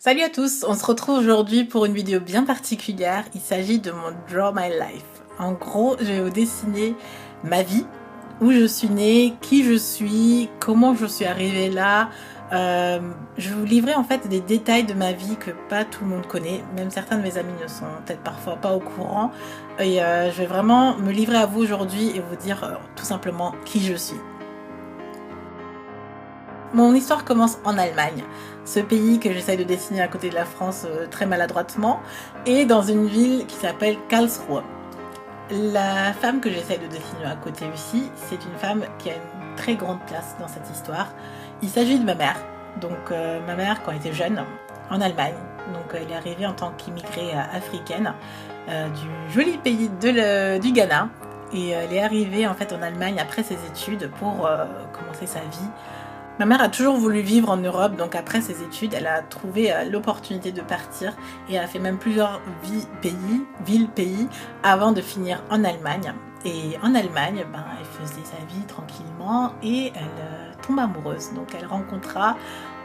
Salut à tous, on se retrouve aujourd'hui pour une vidéo bien particulière. Il s'agit de mon Draw My Life. En gros, je vais vous dessiner ma vie, où je suis née, qui je suis, comment je suis arrivée là. Je vais vous livrer en fait des détails de ma vie que pas tout le monde connaît. Même certains de mes amis ne sont peut-être parfois pas au courant. Et je vais vraiment me livrer à vous aujourd'hui et vous dire tout simplement qui je suis. Mon histoire commence en Allemagne, ce pays que j'essaye de dessiner à côté de la France très maladroitement, et dans une ville qui s'appelle Karlsruhe. La femme que j'essaye de dessiner à côté aussi, c'est une femme qui a une très grande place dans cette histoire. Il s'agit de ma mère. Donc ma mère, quand elle était jeune, en Allemagne, donc elle est arrivée en tant qu'immigrée africaine du joli pays du Ghana, et elle est arrivée en fait en Allemagne après ses études pour commencer sa vie. Ma mère a toujours voulu vivre en Europe, donc après ses études, elle a trouvé l'opportunité de partir et elle a fait même plusieurs villes-pays avant de finir en Allemagne. Et en Allemagne, elle faisait sa vie tranquillement et elle tombe amoureuse. Donc elle rencontra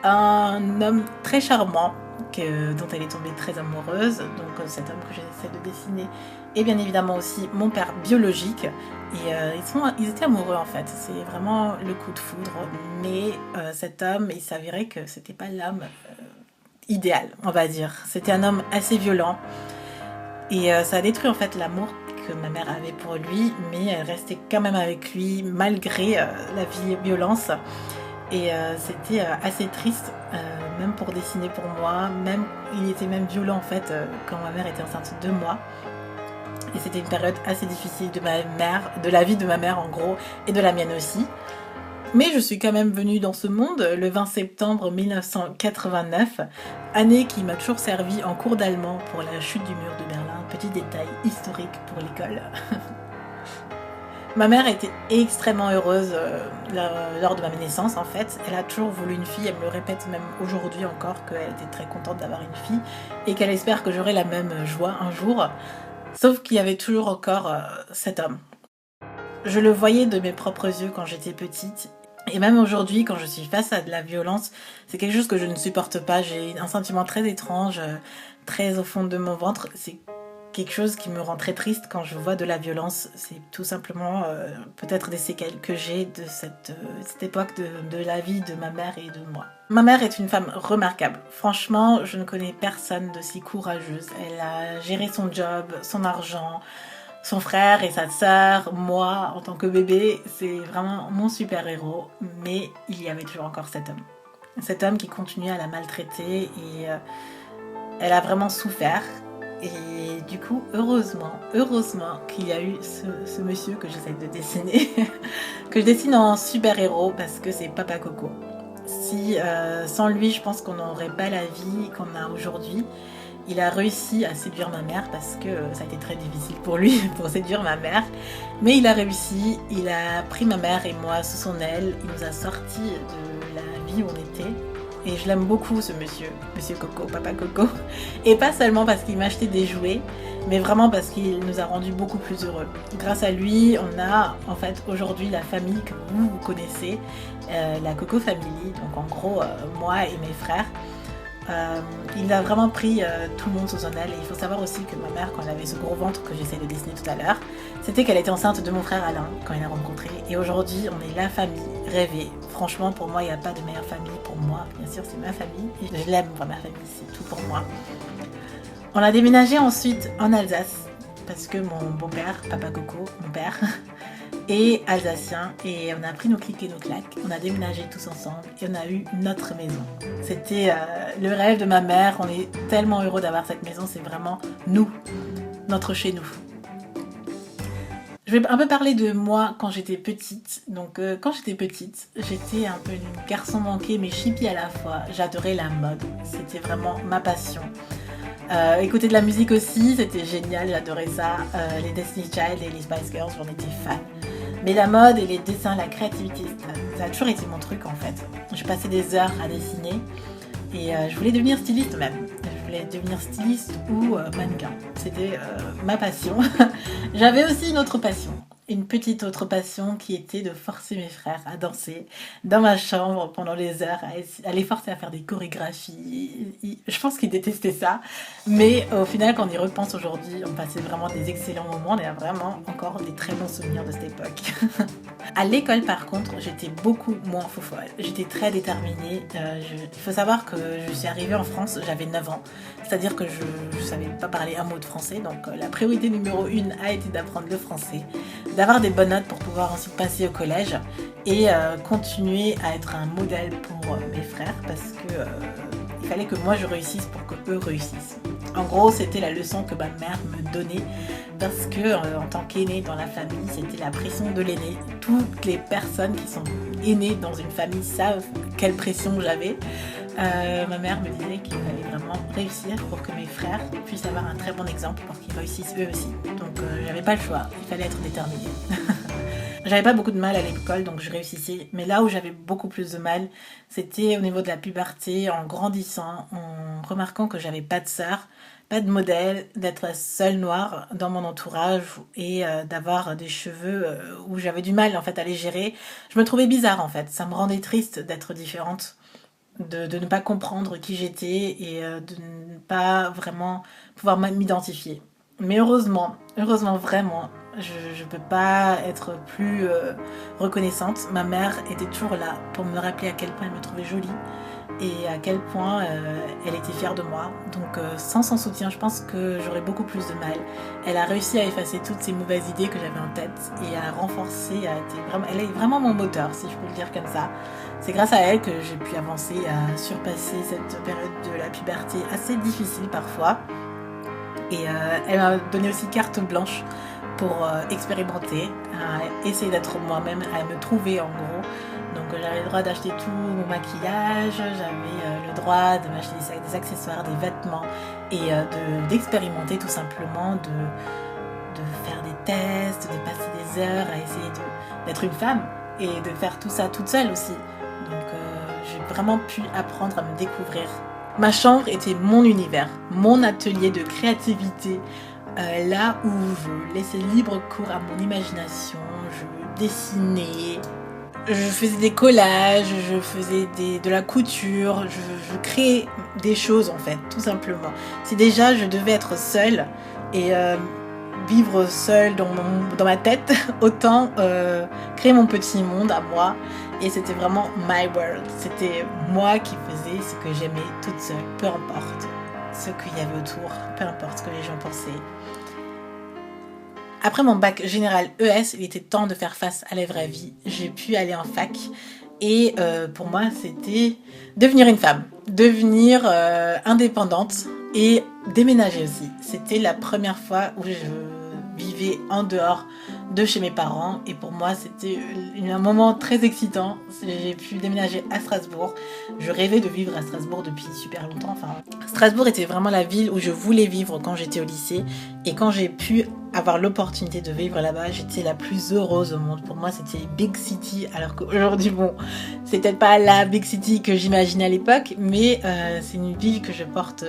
un homme très charmant dont elle est tombée très amoureuse. Donc cet homme que j'essaie de dessiner est bien évidemment aussi mon père biologique. Et ils étaient amoureux en fait, c'est vraiment le coup de foudre. Mais cet homme, il s'avérait que c'était pas l'homme idéal, on va dire. C'était un homme assez violent. Et ça a détruit en fait l'amour que ma mère avait pour lui, mais elle restait quand même avec lui malgré la violence. Et c'était assez triste, même pour dessiner pour moi. Il était même violent en fait quand ma mère était enceinte de moi. Et c'était une période assez difficile de la vie de ma mère en gros, et de la mienne aussi. Mais je suis quand même venue dans ce monde le 20 septembre 1989, année qui m'a toujours servi en cours d'allemand pour la chute du mur de Berlin. Petit détail historique pour l'école. Ma mère était extrêmement heureuse lors de ma naissance en fait. Elle a toujours voulu une fille, elle me le répète même aujourd'hui encore qu'elle était très contente d'avoir une fille et qu'elle espère que j'aurai la même joie un jour. Sauf qu'il y avait toujours encore cet homme. Je le voyais de mes propres yeux quand j'étais petite. Et même aujourd'hui, quand je suis face à de la violence, c'est quelque chose que je ne supporte pas. J'ai un sentiment très étrange, très au fond de mon ventre. C'est quelque chose qui me rend très triste quand je vois de la violence. C'est tout simplement peut-être des séquelles que j'ai de cette époque de la vie de ma mère et de moi. Ma mère est une femme remarquable. Franchement, je ne connais personne d'aussi courageuse. Elle a géré son job, son argent, son frère et sa sœur, moi en tant que bébé. C'est vraiment mon super-héros. Mais il y avait toujours encore cet homme. Cet homme qui continuait à la maltraiter et elle a vraiment souffert. Et du coup, heureusement qu'il y a eu ce monsieur que j'essaie de dessiner, que je dessine en super-héros parce que c'est Papa Coco. Sans lui, je pense qu'on n'aurait pas la vie qu'on a aujourd'hui. Il a réussi à séduire ma mère parce que ça a été très difficile pour lui pour séduire ma mère. Mais il a réussi, il a pris ma mère et moi sous son aile, il nous a sortis de la vie où on était. Et je l'aime beaucoup ce monsieur Coco, Papa Coco. Et pas seulement parce qu'il m'a acheté des jouets, mais vraiment parce qu'il nous a rendus beaucoup plus heureux. Grâce à lui, on a en fait aujourd'hui la famille que vous connaissez, la Coco Family. Donc en gros, moi et mes frères. Il a vraiment pris tout le monde sous son aile. Et il faut savoir aussi que ma mère, quand elle avait ce gros ventre que j'essaie de dessiner tout à l'heure, c'était qu'elle était enceinte de mon frère Alain quand il l'a rencontré. Et aujourd'hui, on est la famille rêvée. Franchement, pour moi, il n'y a pas de meilleure famille pour moi. Bien sûr, c'est ma famille. Et je l'aime, ma famille, c'est tout pour moi. On a déménagé ensuite en Alsace parce que mon beau-père, Papa Coco, mon père, est alsacien. Et on a pris nos clics et nos claques. On a déménagé tous ensemble et on a eu notre maison. C'était le rêve de ma mère. On est tellement heureux d'avoir cette maison. C'est vraiment nous, notre chez nous. Je vais un peu parler de moi quand j'étais petite. Donc quand j'étais petite, j'étais un peu une garçon manqué mais chippie à la fois. J'adorais la mode. C'était vraiment ma passion. Écouter de la musique aussi, c'était génial, j'adorais ça. Les Destiny Child et les Spice Girls, j'en étais fan. Mais la mode et les dessins, la créativité, ça a toujours été mon truc en fait. Je passais des heures à dessiner et je voulais devenir styliste même. Je voulais devenir styliste ou mannequin. C'était ma passion. J'avais aussi une autre passion. une petite autre passion qui était de forcer mes frères à danser dans ma chambre pendant les heures, à les forcer à faire des chorégraphies. Je pense qu'ils détestaient ça, mais au final, quand on y repense aujourd'hui, on passait vraiment des excellents moments. On a vraiment encore des très bons souvenirs de cette époque. À l'école, par contre, j'étais beaucoup moins fofolle. J'étais très déterminée. Il faut savoir que je suis arrivée en France, j'avais 9 ans. C'est-à-dire que je ne savais pas parler un mot de français. Donc la priorité numéro 1 a été d'apprendre le français, d'avoir des bonnes notes pour pouvoir ensuite passer au collège et continuer à être un modèle pour mes frères parce que il fallait que moi je réussisse pour que eux réussissent. En gros, c'était la leçon que ma mère me donnait parce que en tant qu'aînée dans la famille, c'était la pression de l'aîné. Toutes les personnes qui sont aînées dans une famille savent quelle pression j'avais. Ma mère me disait qu'il fallait vraiment réussir pour que mes frères puissent avoir un très bon exemple pour qu'ils réussissent eux aussi. Donc j'avais pas le choix, il fallait être déterminée. J'avais pas beaucoup de mal à l'école, donc je réussissais. Mais là où j'avais beaucoup plus de mal, c'était au niveau de la puberté, en grandissant, en remarquant que j'avais pas de sœur, pas de modèle, d'être la seule noire dans mon entourage et d'avoir des cheveux où j'avais du mal en fait à les gérer. Je me trouvais bizarre en fait, ça me rendait triste d'être différente. De ne pas comprendre qui j'étais et de ne pas vraiment pouvoir m'identifier. Mais heureusement vraiment, je ne peux pas être plus reconnaissante. Ma mère était toujours là pour me rappeler à quel point elle me trouvait jolie et à quel point elle était fière de moi. Donc sans son soutien, je pense que j'aurais beaucoup plus de mal. Elle a réussi à effacer toutes ces mauvaises idées que j'avais en tête et à renforcer, elle est vraiment mon moteur, si je peux le dire comme ça. C'est grâce à elle que j'ai pu avancer, à surpasser cette période de la puberté assez difficile parfois. Et elle m'a donné aussi carte blanche pour expérimenter, à essayer d'être moi-même, à me trouver en gros. Donc j'avais le droit d'acheter tout mon maquillage, j'avais le droit de m'acheter des accessoires, des vêtements et d'expérimenter tout simplement, de faire des tests, de passer des heures à essayer d'être une femme et de faire tout ça toute seule aussi. Donc j'ai vraiment pu apprendre à me découvrir. Ma chambre était mon univers, mon atelier de créativité, là où je laissais libre cours à mon imagination, je dessinais, je faisais des collages, je faisais de la couture, je créais des choses en fait, tout simplement. Si déjà je devais être seule et vivre seule dans ma tête, autant créer mon petit monde à moi. Et c'était vraiment my world. C'était moi qui faisais ce que j'aimais toute seule, peu importe ce qu'il y avait autour, peu importe ce que les gens pensaient. Après mon bac général ES, il était temps de faire face à la vraie vie. J'ai pu aller en fac et pour moi c'était devenir une femme, devenir indépendante et déménager aussi. C'était la première fois où je vivais en dehors de chez mes parents et pour moi c'était un moment très excitant. J'ai pu déménager à Strasbourg. Je rêvais de vivre à Strasbourg depuis super longtemps. Enfin, Strasbourg était vraiment la ville où je voulais vivre quand j'étais au lycée et quand j'ai pu avoir l'opportunité de vivre là-bas, j'étais la plus heureuse au monde. Pour moi c'était Big City alors qu'aujourd'hui bon, c'est peut-être pas la Big City que j'imaginais à l'époque, mais c'est une ville que je porte,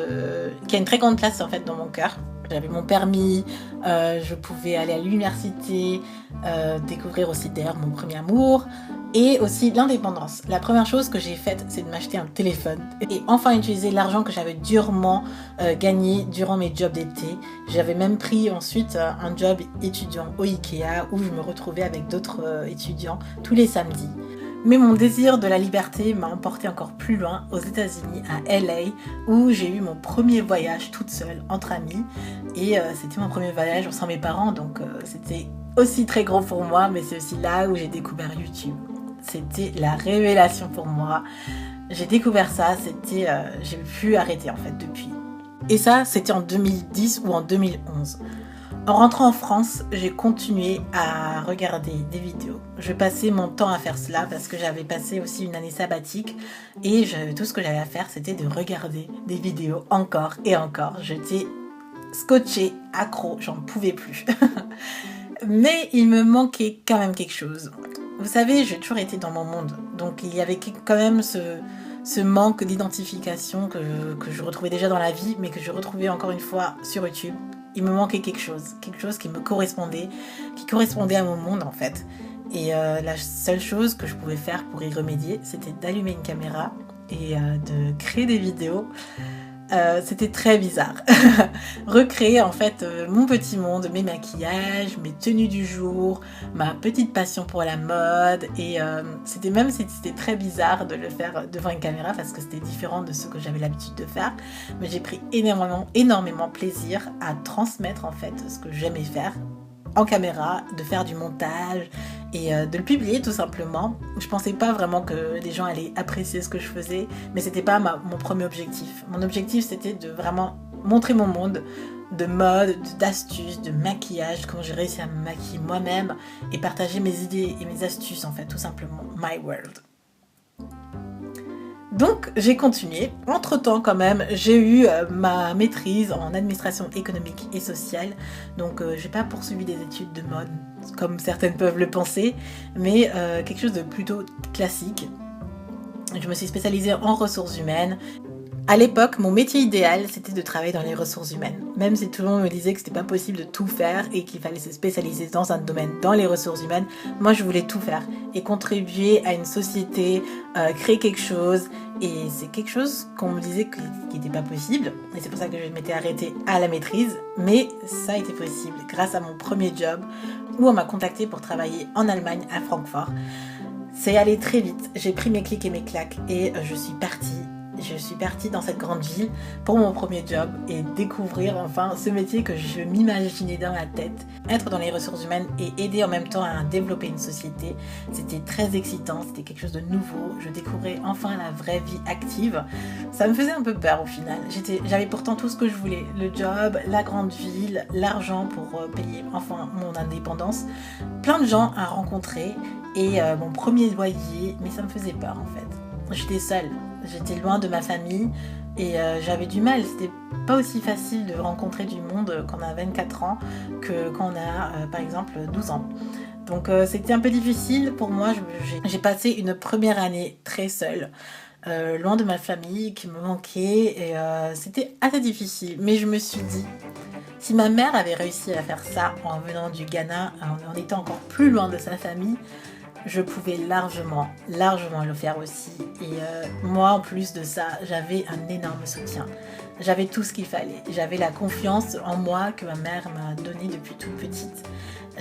qui a une très grande place en fait dans mon cœur. J'avais mon permis, je pouvais aller à l'université, découvrir aussi d'ailleurs mon premier amour et aussi l'indépendance. La première chose que j'ai faite, c'est de m'acheter un téléphone et enfin utiliser l'argent que j'avais durement gagné durant mes jobs d'été. J'avais même pris ensuite un job étudiant au Ikea où je me retrouvais avec d'autres étudiants tous les samedis. Mais mon désir de la liberté m'a emporté encore plus loin aux États-Unis, à LA, où j'ai eu mon premier voyage toute seule, entre amis. Et c'était mon premier voyage sans mes parents, donc c'était aussi très gros pour moi, mais c'est aussi là où j'ai découvert YouTube. C'était la révélation pour moi. J'ai découvert ça, j'ai pu arrêter en fait depuis. Et ça, c'était en 2010 ou en 2011. En rentrant en France, j'ai continué à regarder des vidéos. Je passais mon temps à faire cela parce que j'avais passé aussi une année sabbatique et tout ce que j'avais à faire, c'était de regarder des vidéos encore et encore. J'étais scotchée, accro, j'en pouvais plus. Mais il me manquait quand même quelque chose. Vous savez, j'ai toujours été dans mon monde, donc il y avait quand même ce manque d'identification que je retrouvais déjà dans la vie, mais que je retrouvais encore une fois sur YouTube. il me manquait quelque chose qui me correspondait, qui correspondait à mon monde en fait. Et la seule chose que je pouvais faire pour y remédier, c'était d'allumer une caméra et de créer des vidéos. C'était très bizarre. Recréer en fait mon petit monde, mes maquillages, mes tenues du jour, ma petite passion pour la mode. Et c'était très bizarre de le faire devant une caméra parce que c'était différent de ce que j'avais l'habitude de faire. Mais j'ai pris énormément plaisir à transmettre en fait ce que j'aimais faire en caméra, de faire du montage et de le publier tout simplement. Je pensais pas vraiment que les gens allaient apprécier ce que je faisais, mais c'était pas mon premier objectif. Mon objectif c'était de vraiment montrer mon monde de mode, d'astuces, de maquillage, comment j'ai réussi à me maquiller moi-même et partager mes idées et mes astuces en fait, tout simplement. My world. Donc j'ai continué. Entre-temps quand même, j'ai eu ma maîtrise en administration économique et sociale. Donc j'ai pas poursuivi des études de mode comme certaines peuvent le penser, mais quelque chose de plutôt classique. Je me suis spécialisée en ressources humaines. À l'époque, mon métier idéal, c'était de travailler dans les ressources humaines. Même si tout le monde me disait que c'était pas possible de tout faire et qu'il fallait se spécialiser dans un domaine, dans les ressources humaines, moi je voulais tout faire et contribuer à une société, créer quelque chose. Et c'est quelque chose qu'on me disait qui n'était pas possible. Et c'est pour ça que je m'étais arrêtée à la maîtrise. Mais ça a été possible grâce à mon premier job où on m'a contacté pour travailler en Allemagne, à Francfort. C'est allé très vite. J'ai pris mes clics et mes claques et je suis partie. Je suis partie dans cette grande ville pour mon premier job et découvrir enfin ce métier que je m'imaginais dans la tête. Être dans les ressources humaines et aider en même temps à développer une société, c'était très excitant, c'était quelque chose de nouveau. Je découvrais enfin la vraie vie active. Ça me faisait un peu peur au final. J'avais pourtant tout ce que je voulais, le job, la grande ville, l'argent pour payer enfin mon indépendance, plein de gens à rencontrer et mon premier loyer, mais ça me faisait peur en fait. J'étais seule. J'étais loin de ma famille et j'avais du mal. C'était pas aussi facile de rencontrer du monde quand on a 24 ans que quand on a par exemple 12 ans. Donc c'était un peu difficile pour moi. J'ai passé une première année très seule, loin de ma famille qui me manquait et c'était assez difficile. Mais je me suis dit, si ma mère avait réussi à faire ça en venant du Ghana, en étant encore plus loin de sa famille, je pouvais largement le faire aussi. Et moi, en plus de ça, j'avais un énorme soutien. J'avais tout ce qu'il fallait. J'avais la confiance en moi que ma mère m'a donnée depuis toute petite.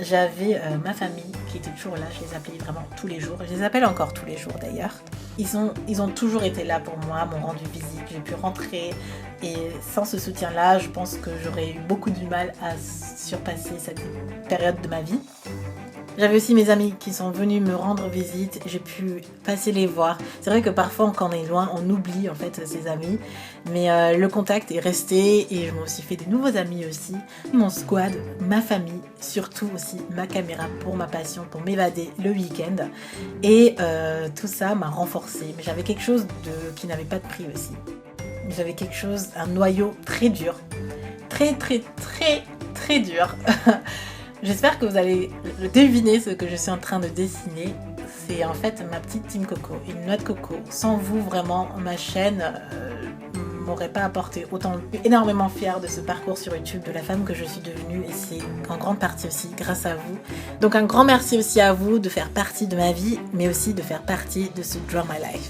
J'avais ma famille qui était toujours là. Je les appelais vraiment tous les jours. Je les appelle encore tous les jours d'ailleurs. Ils ont toujours été là pour moi, m'ont rendu visite. J'ai pu rentrer. Et sans ce soutien-là, je pense que j'aurais eu beaucoup de mal à surpasser cette période de ma vie. J'avais aussi mes amis qui sont venus me rendre visite, j'ai pu passer les voir. C'est vrai que parfois quand on est loin, on oublie en fait ses amis, mais le contact est resté et je me suis fait des nouveaux amis aussi. Mon squad, ma famille, surtout aussi ma caméra pour ma passion, pour m'évader le week-end. Et tout ça m'a renforcée. Mais j'avais quelque chose qui n'avait pas de prix aussi. J'avais quelque chose, un noyau très dur. Très dur. J'espère que vous allez deviner ce que je suis en train de dessiner. C'est en fait ma petite team Coco, une noix de coco. Sans vous, vraiment, ma chaîne m'aurait pas apporté autant. Je suis énormément fière de ce parcours sur YouTube, de la femme que je suis devenue et c'est en grande partie aussi grâce à vous. Donc un grand merci aussi à vous de faire partie de ma vie, mais aussi de faire partie de ce Draw My Life.